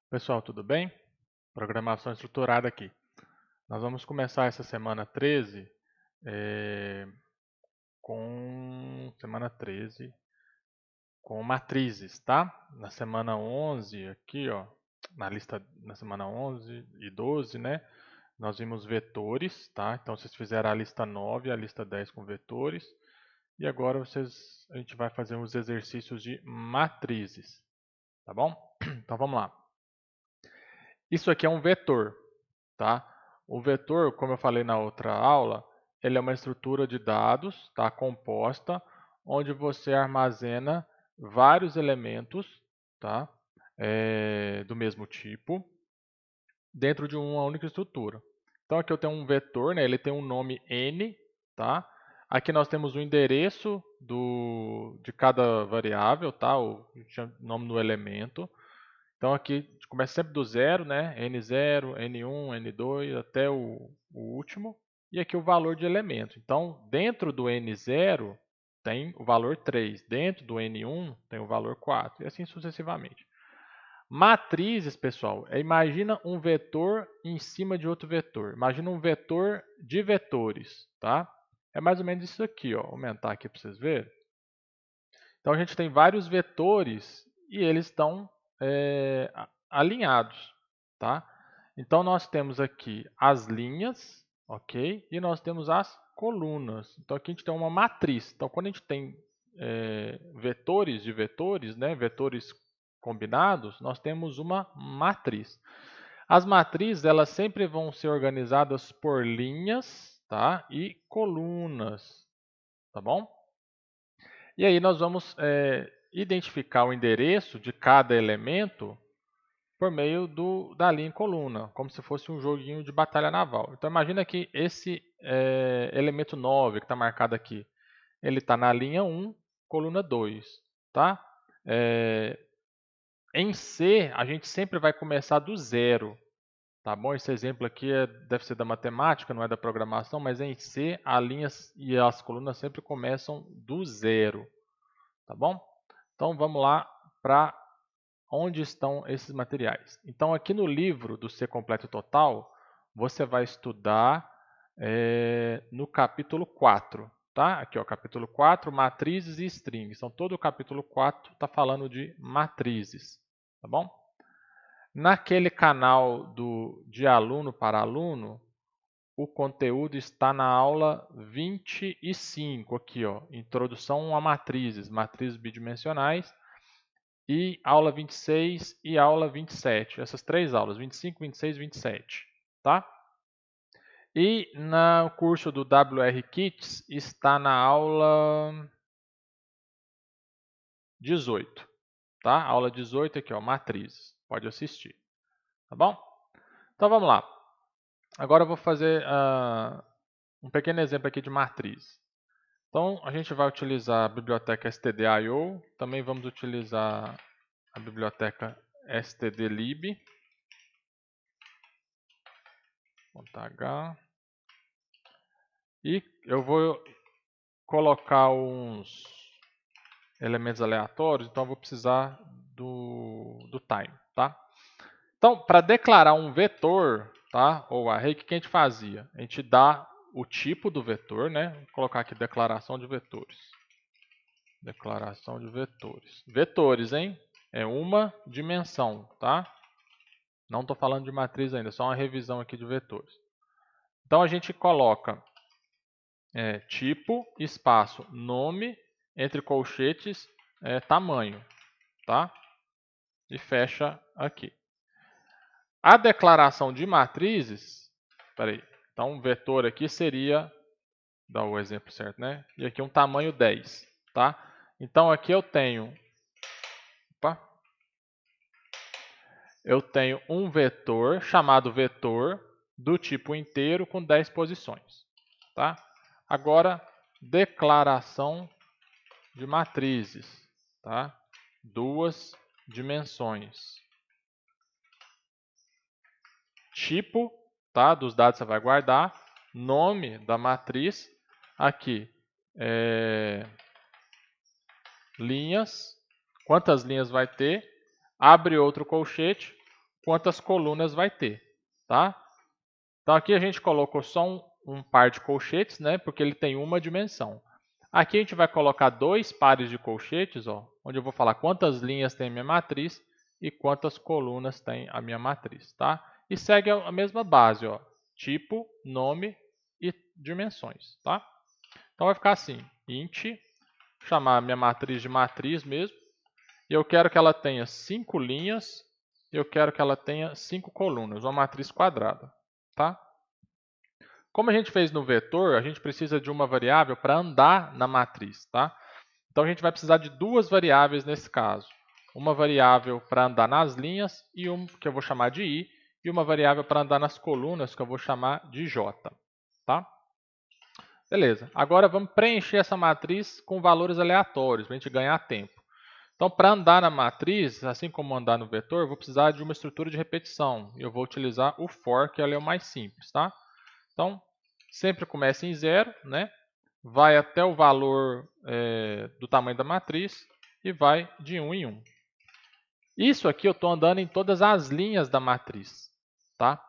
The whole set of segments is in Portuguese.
Pessoal, tudo bem? Programação estruturada aqui. Nós vamos começar essa semana 13 com semana 13 com matrizes, tá? Na semana 11 aqui, ó, na semana 11 e 12, né? Nós vimos vetores, tá? Então vocês fizeram a lista 9 e a lista 10 com vetores. E agora a gente vai fazer uns exercícios de matrizes, tá bom? Então vamos lá. Isso aqui é um vetor, tá? O vetor, como eu falei na outra aula, ele é uma estrutura de dados, tá, composta, onde você armazena vários elementos, tá, do mesmo tipo, dentro de uma única estrutura. Então aqui eu tenho um vetor, né, ele tem um nome n, tá? Aqui nós temos o endereço de cada variável, tá? O nome do elemento. Então aqui começa sempre do zero, né? N0, N1, N2 até o último. E aqui o valor de elemento. Então, dentro do N0 tem o valor 3. Dentro do N1 tem o valor 4. E assim sucessivamente. Matrizes, pessoal, imagina um vetor em cima de outro vetor. Imagina um vetor de vetores, tá? É mais ou menos isso aqui, ó. Vou aumentar aqui para vocês verem. Então a gente tem vários vetores e eles estão alinhados, tá? Então nós temos aqui as linhas, ok? E nós temos as colunas. Então aqui a gente tem uma matriz. Então quando a gente tem vetores de vetores, né? Vetores combinados, nós temos uma matriz. As matrizes elas sempre vão ser organizadas por linhas, tá? E colunas, tá bom? E aí nós vamos identificar o endereço de cada elemento por meio da linha em coluna, como se fosse um joguinho de batalha naval. Então imagina que esse elemento 9 que está marcado aqui, ele está na linha 1, coluna 2. Tá? Em C, a gente sempre vai começar do zero. Tá bom? Esse exemplo aqui deve ser da matemática, não é da programação, mas em C, a linha e as colunas sempre começam do zero. Tá bom? Então vamos lá para onde estão esses materiais. Então aqui no livro do C Completo Total, você vai estudar no capítulo 4. Tá? Aqui, ó, capítulo 4, matrizes e strings. Então todo o capítulo 4 está falando de matrizes. Tá bom? Naquele canal de aluno para aluno, o conteúdo está na aula 25, aqui, ó, Introdução a matrizes, matrizes bidimensionais, e aula 26 e aula 27. Essas três aulas, 25, 26 e 27, tá? E no curso do WR Kits está na aula 18, tá? Aula 18 aqui, ó, matrizes. Pode assistir, tá bom? Então vamos lá. Agora eu vou fazer um pequeno exemplo aqui de matriz. Então a gente vai utilizar a biblioteca stdio, também vamos utilizar a biblioteca stdlib. H. E eu vou colocar uns elementos aleatórios, então eu vou precisar do time, tá? Então, para declarar um vetor, tá? Ou array, o que a gente fazia? A gente dá o tipo do vetor, né? Vou colocar aqui declaração de vetores. Declaração de vetores. Vetores, hein? É uma dimensão, tá? Não estou falando de matriz ainda, só uma revisão aqui de vetores. Então a gente coloca tipo, espaço, nome, entre colchetes, tamanho, tá? E fecha aqui. A declaração de matrizes, peraí, então um vetor aqui seria, dá o exemplo certo, né? E aqui um tamanho 10, tá? Então aqui eu tenho um vetor chamado vetor do tipo inteiro com 10 posições, tá? Agora, declaração de matrizes, tá? Duas dimensões. Tipo, tá? Dos dados você vai guardar. Nome da matriz. Aqui, linhas. Quantas linhas vai ter? Abre outro colchete. quantas colunas vai ter, tá? Então aqui a gente colocou só um par de colchetes, né? Porque ele tem uma dimensão. Aqui a gente vai colocar 2 pares de colchetes, ó, onde eu vou falar quantas linhas tem a minha matriz e quantas colunas tem a minha matriz, tá? E segue a mesma base, ó, tipo, nome e dimensões, tá? Então vai ficar assim, int, chamar a minha matriz de matriz mesmo, e eu quero que ela tenha 5 linhas, e eu quero que ela tenha 5 colunas, uma matriz quadrada, tá? Como a gente fez no vetor, a gente precisa de uma variável para andar na matriz, tá? Então a gente vai precisar de 2 variáveis nesse caso. Uma variável para andar nas linhas, e uma que eu vou chamar de i, e uma variável para andar nas colunas, que eu vou chamar de j, tá? Beleza, agora vamos preencher essa matriz com valores aleatórios, para a gente ganhar tempo. Então, para andar na matriz, assim como andar no vetor, eu vou precisar de uma estrutura de repetição. E eu vou utilizar o for, que é o mais simples, tá? Então, sempre começa em 0, né? Vai até o valor do tamanho da matriz e vai de 1 em 1. Isso aqui eu estou andando em todas as linhas da matriz, tá?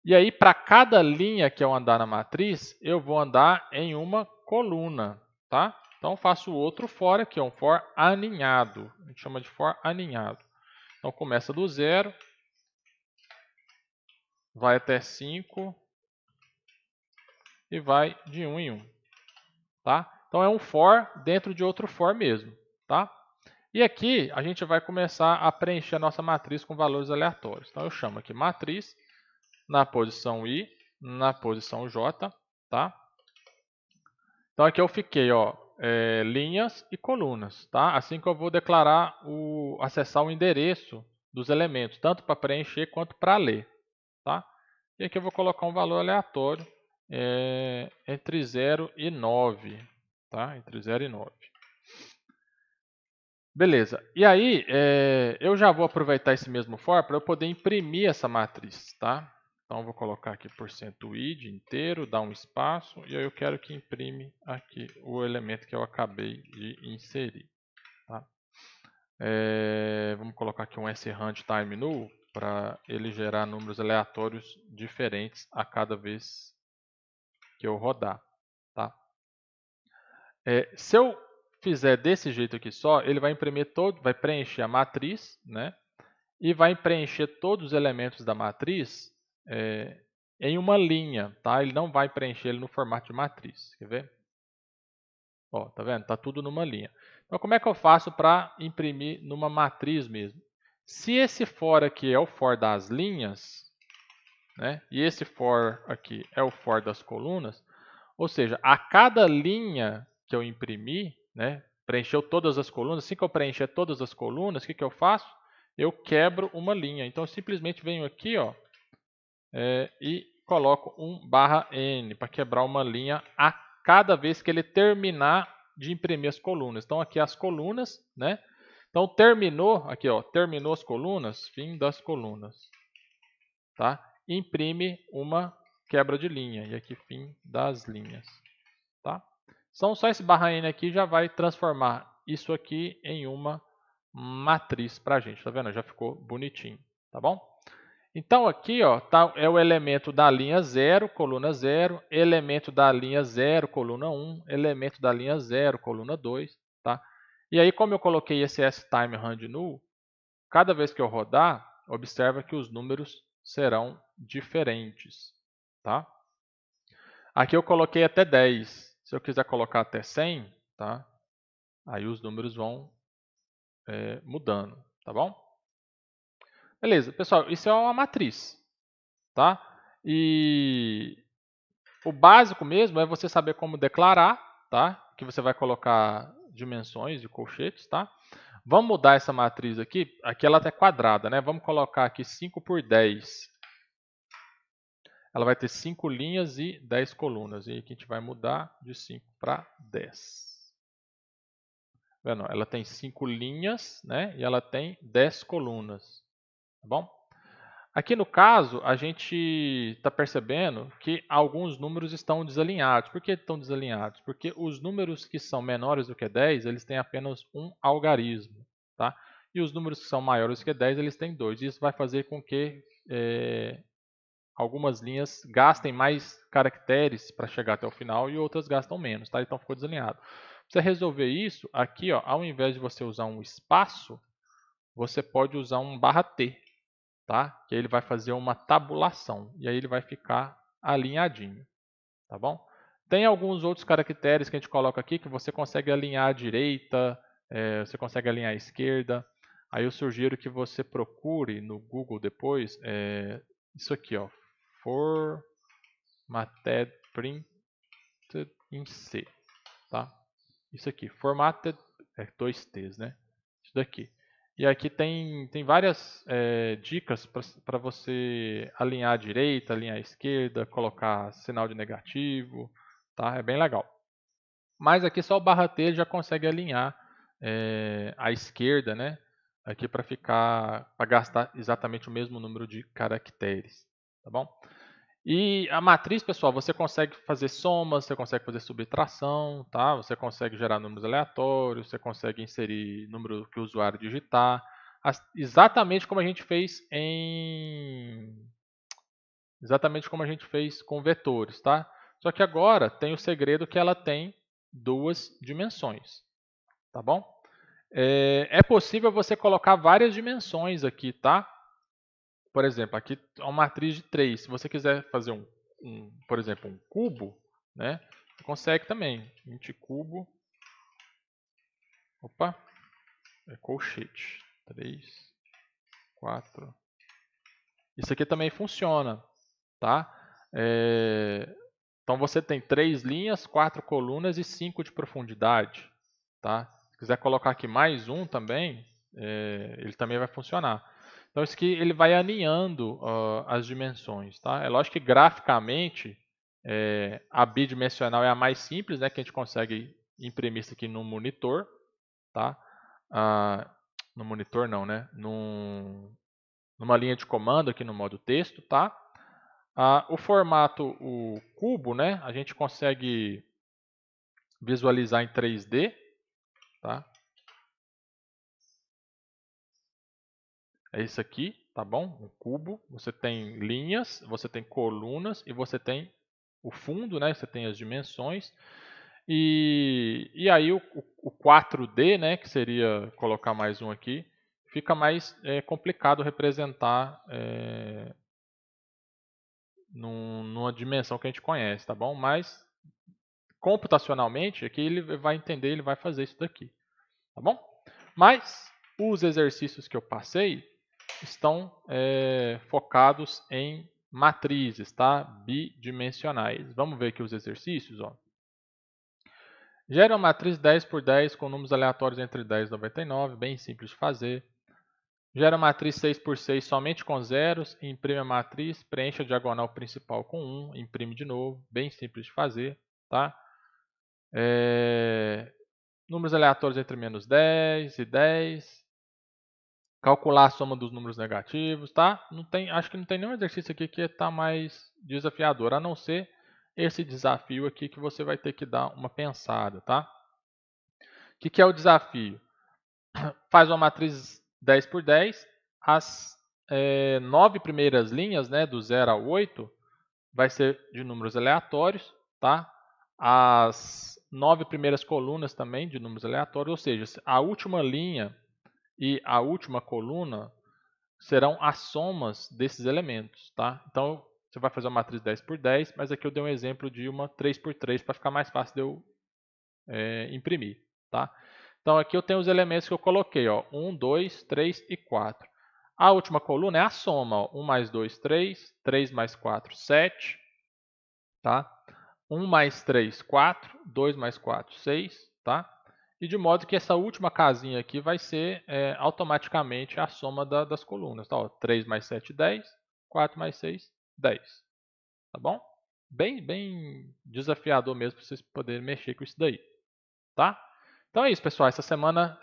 E aí, para cada linha que eu andar na matriz, eu vou andar em uma coluna, tá? Então, faço outro for aqui, um for aninhado. A gente chama de for aninhado. Então, começa do 0, vai até 5 e vai de 1 em 1, tá? Então, é um for dentro de outro for mesmo, tá? E aqui, a gente vai começar a preencher a nossa matriz com valores aleatórios. Então, eu chamo aqui matriz, na posição i, na posição j, tá? Então aqui eu fiquei, ó, linhas e colunas, tá? Assim que eu vou declarar acessar o endereço dos elementos, tanto para preencher quanto para ler, tá? E aqui eu vou colocar um valor aleatório entre 0 e 9, tá? Entre 0 e 9. Beleza. E aí, eu já vou aproveitar esse mesmo for para eu poder imprimir essa matriz, tá? Então, eu vou colocar aqui %id inteiro, dar um espaço, e aí eu quero que imprime aqui o elemento que eu acabei de inserir. Tá? Vamos colocar aqui um sRuntime null para ele gerar números aleatórios diferentes a cada vez que eu rodar. Tá? Se eu fizer desse jeito aqui só, ele vai imprimir vai preencher a matriz, né? E vai preencher todos os elementos da matriz em uma linha, tá? Ele não vai preencher ele no formato de matriz. Quer ver? Ó, tá vendo? Tá tudo numa linha. Então, como é que eu faço para imprimir numa matriz mesmo? Se esse for aqui é o for das linhas, né? E esse for aqui é o for das colunas, ou seja, a cada linha que eu imprimir, né? Preencheu todas as colunas. Assim que eu preencher todas as colunas, o que eu faço? Eu quebro uma linha. Então, eu simplesmente venho aqui, ó, e coloco 1/n para quebrar uma linha a cada vez que ele terminar de imprimir as colunas. Então, aqui as colunas, né? Então, terminou, aqui, ó, terminou as colunas, fim das colunas, tá? Imprime uma quebra de linha, e aqui fim das linhas, tá? Então, só esse /n aqui já vai transformar isso aqui em uma matriz para a gente, tá vendo? Já ficou bonitinho, tá bom? Então aqui, ó, é o elemento da linha 0, coluna 0, elemento da linha 0, coluna 1, elemento da linha 0, coluna 2, tá? E aí, como eu coloquei esse sTime_run_null, cada vez que eu rodar, observa que os números serão diferentes, tá? Aqui eu coloquei até 10. Se eu quiser colocar até 100, tá? Aí os números vão mudando, tá bom? Beleza, pessoal, isso é uma matriz, tá? E o básico mesmo é você saber como declarar, tá? Que você vai colocar dimensões e colchetes, tá? Vamos mudar essa matriz aqui. Aqui ela é quadrada, né? Vamos colocar aqui 5 por 10. Ela vai ter 5 linhas e 10 colunas. E aqui a gente vai mudar de 5 para 10. Vendo? Ela tem 5 linhas, né? E ela tem 10 colunas. Tá bom? Aqui no caso, a gente está percebendo que alguns números estão desalinhados. Por que estão desalinhados? Porque os números que são menores do que 10, eles têm apenas um algarismo. Tá? e os números que são maiores que 10, eles têm 2. Isso vai fazer com que algumas linhas gastem mais caracteres para chegar até o final e outras gastam menos, tá? Então ficou desalinhado. Para você resolver isso, aqui, ó, ao invés de você usar um espaço, você pode usar um /T, tá? Que ele vai fazer uma tabulação e aí ele vai ficar alinhadinho, tá bom? Tem alguns outros caracteres que a gente coloca aqui que você consegue alinhar à direita, você consegue alinhar à esquerda. Aí eu sugiro que você procure no Google depois isso aqui, ó, Formatted Printed in C, tá? Isso aqui, Formatted, 2 T's, né? Isso daqui. E aqui tem várias dicas para você alinhar à direita, alinhar à esquerda, colocar sinal de negativo, tá? É bem legal. Mas aqui só o /T já consegue alinhar à esquerda, né? Aqui para gastar exatamente o mesmo número de caracteres, tá bom? E a matriz, pessoal, você consegue fazer somas, você consegue fazer subtração, tá? Você consegue gerar números aleatórios, você consegue inserir número que o usuário digitar, exatamente como a gente fez com vetores, tá? Só que agora tem o segredo que ela tem 2 dimensões, tá bom? É possível você colocar várias dimensões aqui, tá? Por exemplo, aqui é uma matriz de 3. Se você quiser fazer por exemplo, um cubo, né? Você consegue também. 20 cubo. Opa, é colchete. 3, 4. Isso aqui também funciona, tá? Então você tem 3 linhas, 4 colunas e 5 de profundidade, tá? Se quiser colocar aqui mais um também, ele também vai funcionar. Então isso aqui ele vai alinhando as dimensões, tá? É lógico que graficamente a bidimensional é a mais simples, né? Que a gente consegue imprimir isso aqui no monitor, tá? No monitor não, né? Numa linha de comando aqui no modo texto, tá? O formato, o cubo, né? A gente consegue visualizar em 3D, tá? É isso aqui, tá bom? Um cubo. Você tem linhas, você tem colunas e você tem o fundo, né? Você tem as dimensões. E aí o 4D, né? Que seria colocar mais um aqui, fica mais complicado representar numa dimensão que a gente conhece, tá bom? Mas computacionalmente, aqui ele vai entender, ele vai fazer isso daqui, tá bom? Mas os exercícios que eu passei estão focados em matrizes, tá? Bidimensionais. Vamos ver aqui os exercícios, ó. Gera uma matriz 10 por 10 com números aleatórios entre 10 e 99, bem simples de fazer. Gera uma matriz 6 por 6 somente com zeros, imprime a matriz, preenche a diagonal principal com 1, imprime de novo, bem simples de fazer, tá? Números aleatórios entre menos 10 e 10. Calcular a soma dos números negativos, tá? Acho que não tem nenhum exercício aqui que está mais desafiador, a não ser esse desafio aqui que você vai ter que dar uma pensada, tá? O que é o desafio? Faz uma matriz 10 por 10, as 9 primeiras linhas, né, do 0 ao 8, vai ser de números aleatórios, tá? As 9 primeiras colunas também de números aleatórios, ou seja, a última linha e a última coluna serão as somas desses elementos, tá? Então, você vai fazer uma matriz 10 por 10, mas aqui eu dei um exemplo de uma 3 por 3 para ficar mais fácil de eu imprimir, tá? Então, aqui eu tenho os elementos que eu coloquei, ó, 1, 2, 3 e 4. A última coluna é a soma, ó, 1 mais 2, 3, 3 mais 4, 7, tá? 1 mais 3, 4, 2 mais 4, 6, tá? E de modo que essa última casinha aqui vai ser automaticamente a soma das colunas, tá? Ó, 3 mais 7, 10, 4 mais 6, 10, tá bom? Bem desafiador mesmo para vocês poderem mexer com isso daí, tá? Então é isso, pessoal. Essa semana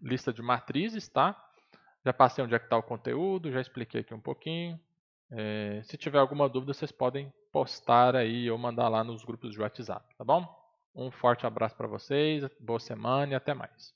lista de matrizes, tá? Já passei onde é que está o conteúdo, já expliquei aqui um pouquinho. Se tiver alguma dúvida, vocês podem postar aí ou mandar lá nos grupos de WhatsApp, tá bom? Um forte abraço para vocês, boa semana e até mais.